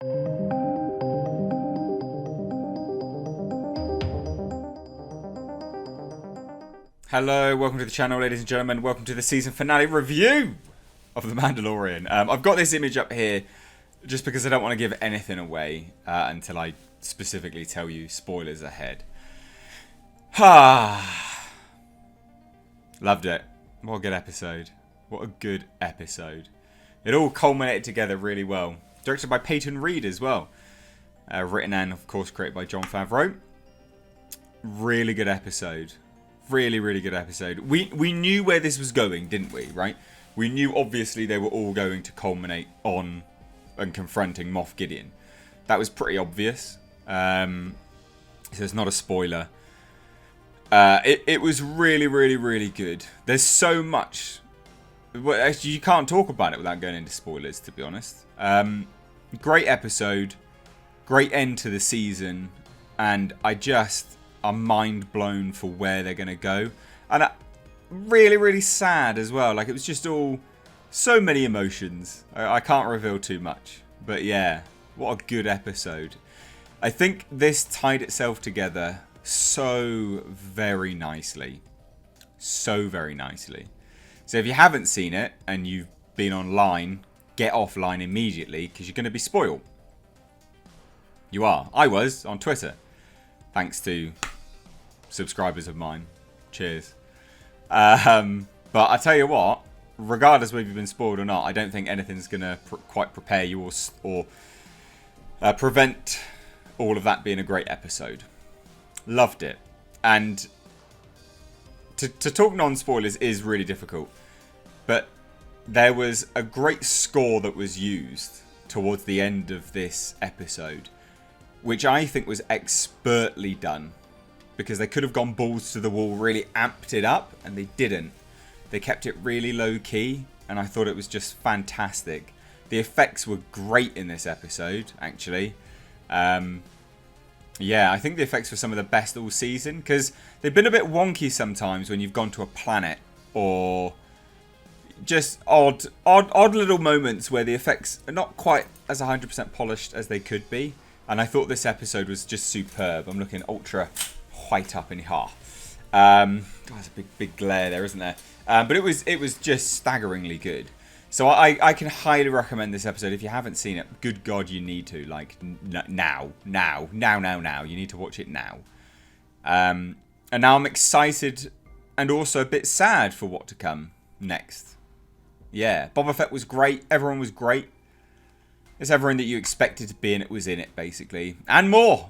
Hello, welcome to the channel, ladies and gentlemen. Welcome to the season finale review of The Mandalorian. I've got this image up here just because I don't want to give anything away until I specifically tell you spoilers ahead. Loved it. What a good episode. What a good episode. It all culminated together really well. Directed by Peyton Reed as well. Written and, of course, created by Jon Favreau. Really good episode. Really, really good episode. We knew where this was going, didn't we, right? We knew, obviously, they were all going to culminate on and confronting Moff Gideon. That was pretty obvious. So it's not a spoiler. It was really, really, really good. There's so much. Well, actually, you can't talk about it without going into spoilers, to be honest. Great episode. Great end to the season. And I'm mind blown for where they're going to go. And really, really sad as well. Like, it was just all so many emotions. I can't reveal too much. But yeah, what a good episode. I think this tied itself together so very nicely. So very nicely. So if you haven't seen it and you've been online, get offline immediately because you're going to be spoiled. You are. I was on Twitter. Thanks to subscribers of mine. Cheers. But I tell you what, regardless whether you've been spoiled or not, I don't think anything's going to quite prepare you or prevent all of that being a great episode. Loved it. And to talk non-spoilers is really difficult. But there was a great score that was used towards the end of this episode, which I think was expertly done. Because they could have gone balls to the wall, really amped it up, and they didn't. They kept it really low key, and I thought it was just fantastic. The effects were great in this episode, actually. Yeah, I think the effects were some of the best all season, because they've been a bit wonky sometimes when you've gone to a planet, or just odd little moments where the effects are not quite as 100% polished as they could be. And I thought this episode was just superb. I'm looking ultra white up in here. There's a big glare there, isn't there? But it was just staggeringly good. So I can highly recommend this episode. If you haven't seen it, good God, you need to. Like, now. You need to watch it now. And now I'm excited and also a bit sad for what to come next. Yeah, Boba Fett was great. Everyone was great. It's everyone that you expected to be in it was in it, basically. And more.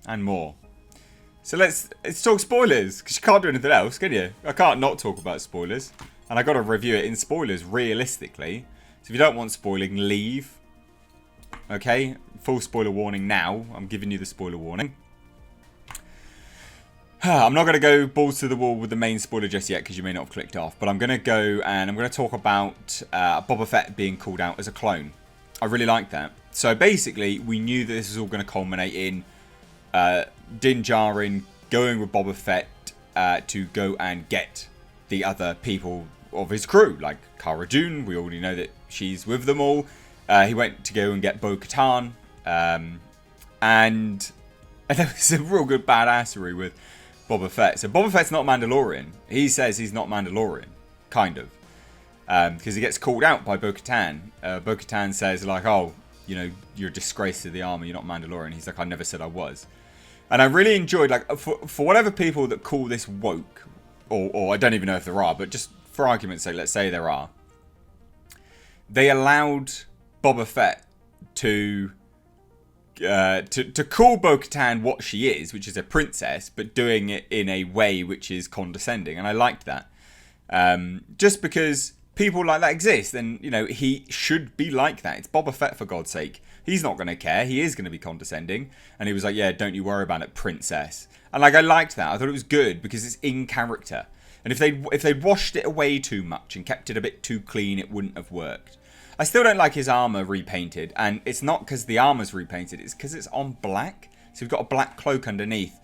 And more. So let's talk spoilers, because you can't do anything else, can you? I can't not talk about spoilers. And I got to review it in spoilers, realistically. So if you don't want spoiling, leave. Okay? Full spoiler warning now. I'm giving you the spoiler warning. I'm not going to go balls to the wall with the main spoiler just yet, because you may not have clicked off. But I'm going to go and I'm going to talk about Boba Fett being called out as a clone. I really like that. So basically, we knew that this was all going to culminate in Din Djarin going with Boba Fett to go and get the other people of his crew, like Cara Dune. We already know that she's with them all. He went to go and get Bo-Katan, and there was a real good badassery with Boba Fett. So Boba Fett's not Mandalorian. He says he's not Mandalorian, kind of, because he gets called out by Bo-Katan. Bo-Katan says, like, oh, you know, you're a disgrace to the army, you're not Mandalorian. He's like, I never said I was. And I really enjoyed, like, for whatever people that call this woke, or I don't even know if there are, but just for argument's sake, let's say there are. They allowed Boba Fett to call Bo-Katan what she is, which is a princess, but doing it in a way which is condescending. And I liked that. Just because people like that exist, and, you know, he should be like that. It's Boba Fett, for God's sake. He's not going to care. He is going to be condescending. And he was like, yeah, don't you worry about it, princess. And, like, I liked that. I thought it was good because it's in character. And if they'd washed it away too much and kept it a bit too clean, it wouldn't have worked. I still don't like his armor repainted. And it's not because the armor's repainted. It's because it's on black. So we've got a black cloak underneath.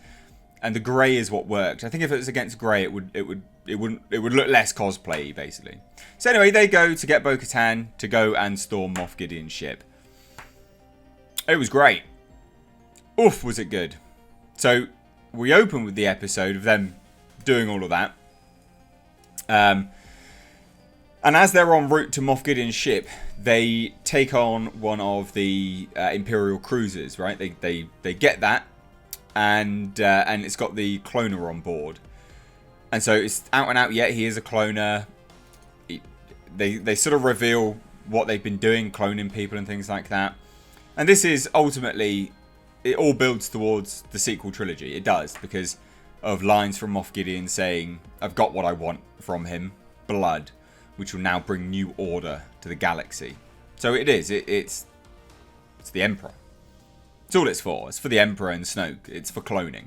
And the grey is what worked. I think if it was against grey, it would look less cosplay, basically. So anyway, they go to get Bo-Katan to go and storm Moff Gideon's ship. It was great. Oof, was it good. So, we open with the episode of them doing all of that. And as they're en route to Moff Gideon's ship, they take on one of the Imperial cruisers, right? They get that, and it's got the cloner on board. And so it's out and out, yeah, he is a cloner. They sort of reveal what they've been doing, cloning people and things like that. And this is ultimately, it all builds towards the sequel trilogy. It does, because of lines from Moff Gideon saying, I've got what I want from him, blood, which will now bring new order to the galaxy. So it is, it's the Emperor. It's all it's for. It's for the Emperor and Snoke. It's for cloning.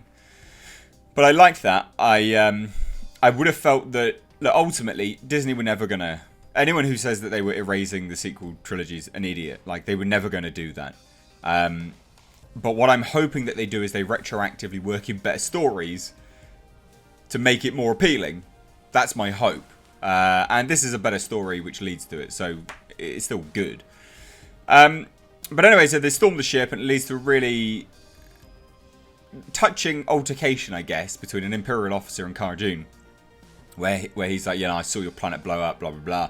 But I liked that. I would have felt that, look, ultimately, Disney were never going to... Anyone who says that they were erasing the sequel trilogy is an idiot. Like, they were never going to do that. But what I'm hoping that they do is they retroactively work in better stories to make it more appealing. That's my hope. And this is a better story which leads to it. So, it's still good. But anyway, so they storm the ship and it leads to a really touching altercation, I guess, between an Imperial officer and Cara Dune. Where he's like, I saw your planet blow up, blah, blah, blah.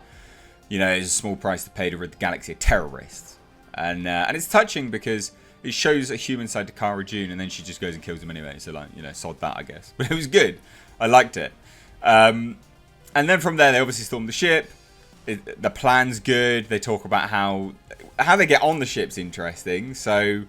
It's a small price to pay to rid the galaxy of terrorists. And it's touching because it shows a human side to Cara Dune, and then she just goes and kills him anyway. So, sod that, I guess. But it was good. I liked it. And then from there, they obviously storm the ship. The plan's good. They talk about how they get on the ship's interesting. So,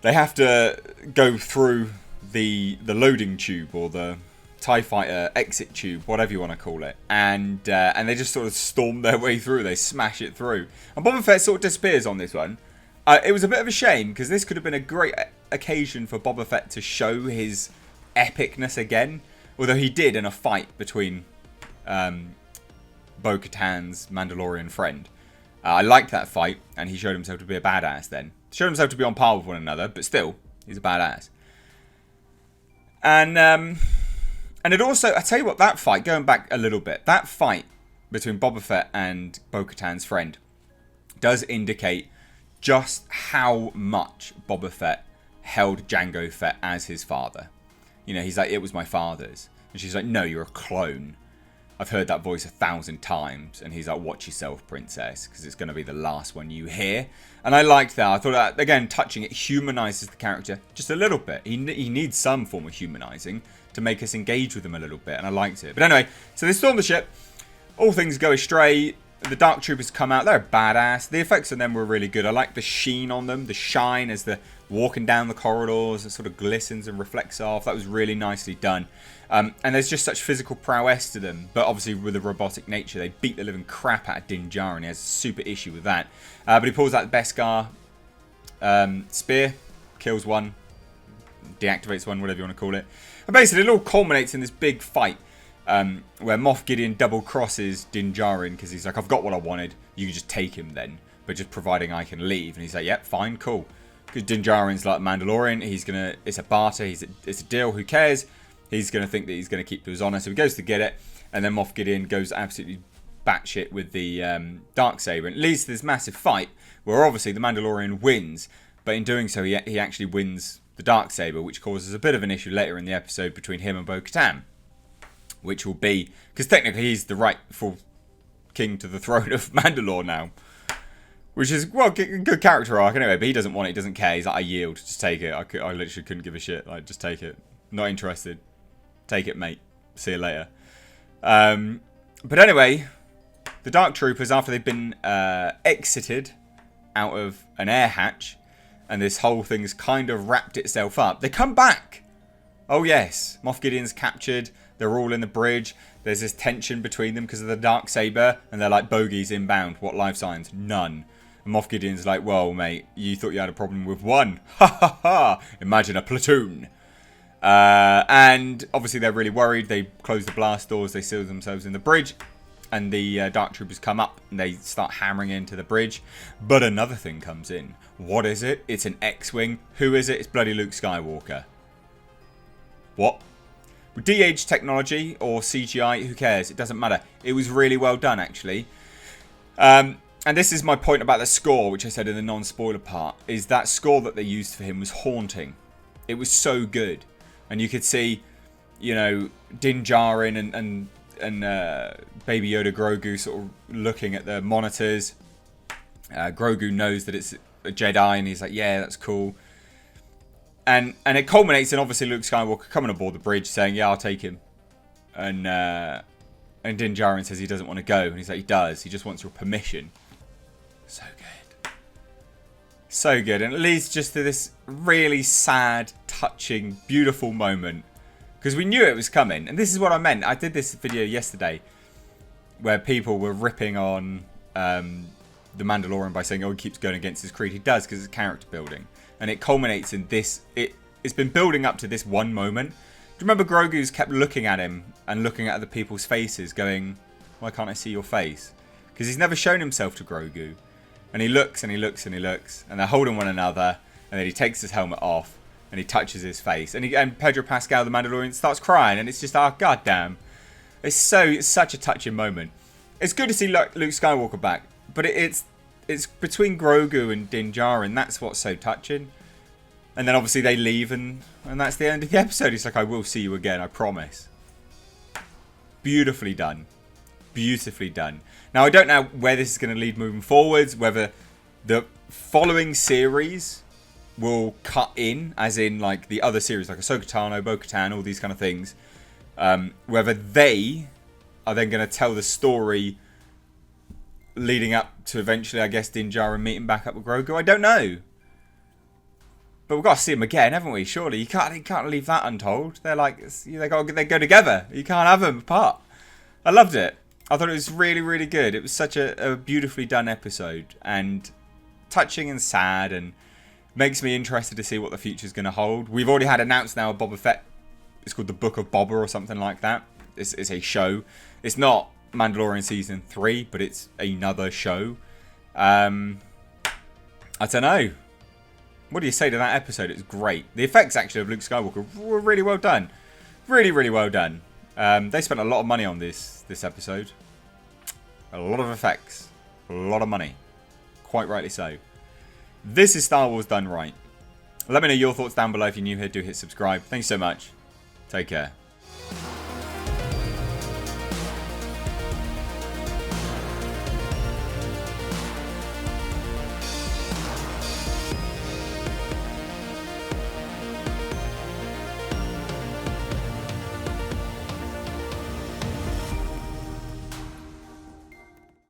they have to go through the loading tube, or the TIE Fighter exit tube, whatever you want to call it, and they just sort of storm their way through. They smash it through, and Boba Fett sort of disappears on this one. It was a bit of a shame, because this could have been a great occasion for Boba Fett to show his epicness again, although he did in a fight between Bo-Katan's Mandalorian friend. I liked that fight, and he showed himself to be a badass then. Showed himself to be on par with one another, but still, he's a badass. And it also, I tell you what, that fight, going back a little bit, that fight between Boba Fett and Bo-Katan's friend does indicate just how much Boba Fett held Jango Fett as his father. He's like, it was my father's. And she's like, no, you're a clone. I've heard that voice 1,000 times. And he's like, watch yourself, princess, because it's going to be the last one you hear. And I liked that. I thought that, again, touching, it humanises the character just a little bit. He needs some form of humanising to make us engage with him a little bit, and I liked it. But anyway, so they storm the ship. All things go astray. The Dark Troopers come out. They're badass. The effects on them were really good. I like the sheen on them, the shine as they're walking down the corridors. It sort of glistens and reflects off. That was really nicely done. And there's just such physical prowess to them. But obviously, with the robotic nature, they beat the living crap out of Din Djarin. He has a super issue with that. But he pulls out the Beskar spear, kills one, deactivates one, whatever you want to call it. And basically, it all culminates in this big fight where Moff Gideon double crosses Din Djarin because he's like, I've got what I wanted. You can just take him then, but just providing I can leave. And he's like, yep, fine, cool. Because Din Djarin's like Mandalorian. It's a barter. It's a deal. Who cares? He's gonna think that he's gonna keep to his honor. So he goes to get it, and then Moff Gideon goes absolutely batshit with the Darksaber, and it leads to this massive fight where obviously the Mandalorian wins, but in doing so, he actually wins the Darksaber, which causes a bit of an issue later in the episode between him and Bo-Katan, which will be, because technically he's the rightful king to the throne of Mandalore now, which is, well, good character arc anyway, but he doesn't want it, he doesn't care, he's like, I yield, just take it, I literally couldn't give a shit, like, just take it, not interested, take it, mate, see you later. But anyway, the Dark Troopers, after they've been exited out of an air hatch, and this whole thing's kind of wrapped itself up, they come back. Oh yes, Moff Gideon's captured, they're all in the bridge, there's this tension between them because of the Darksaber, and they're like, bogeys inbound, what life signs? None. And Moff Gideon's like, well mate, you thought you had a problem with one. Ha ha ha, imagine a platoon. And obviously they're really worried, they close the blast doors, they seal themselves in the bridge, and the Dark Troopers come up and they start hammering into the bridge. But another thing comes in. What is it? It's an X-Wing. Who is it? It's bloody Luke Skywalker. What? With DH technology or CGI, who cares? It doesn't matter. It was really well done, actually. And this is my point about the score, which I said in the non-spoiler part, is that score that they used for him was haunting. It was so good. And you could see, you know, Din Djarin and Baby Yoda Grogu sort of looking at the monitors. Grogu knows that it's a Jedi, and he's like, yeah, that's cool. And it culminates in obviously Luke Skywalker coming aboard the bridge saying, yeah, I'll take him. And Din Djarin says he doesn't want to go. And he's like, he does. He just wants your permission. So good. So good. And it leads just to this really sad, touching, beautiful moment. Because we knew it was coming. And this is what I meant. I did this video yesterday where people were ripping on the Mandalorian by saying, oh, he keeps going against his creed. He does, because it's character building. And it culminates in this. It's been building up to this one moment. Do you remember Grogu's kept looking at him and looking at other people's faces going, why can't I see your face? Because he's never shown himself to Grogu. And he looks and he looks and he looks. And they're holding one another. And then he takes his helmet off. And he touches his face. And Pedro Pascal, the Mandalorian, starts crying. And it's just, oh, goddamn. It's such a touching moment. It's good to see Luke Skywalker back. But it's between Grogu and Din Djarin. That's what's so touching. And then obviously they leave. And that's the end of the episode. He's like, I will see you again. I promise. Beautifully done. Beautifully done. Now, I don't know where this is going to lead moving forwards. Whether the following series will cut in, as in like the other series, like Ahsoka Tano, Bo-Katan, all these kind of things. Whether they are then going to tell the story leading up to eventually, I guess, Din Djarin meeting back up with Grogu. I don't know. But we've got to see them again, haven't we? Surely you can't leave that untold. They're like they go together. You can't have them apart. I loved it. I thought it was really, really good. It was such a beautifully done episode and touching and sad, and makes me interested to see what the future's going to hold. We've already had announced now a Boba Fett. It's called the Book of Boba or something like that. It's a show. It's not Mandalorian Season 3, but it's another show. I don't know. What do you say to that episode? It's great. The effects, actually, of Luke Skywalker were really well done. Really, really well done. They spent a lot of money on this episode. A lot of effects. A lot of money. Quite rightly so. This is Star Wars done right. Let me know your thoughts down below. If you're new here, do hit subscribe. Thanks so much. Take care.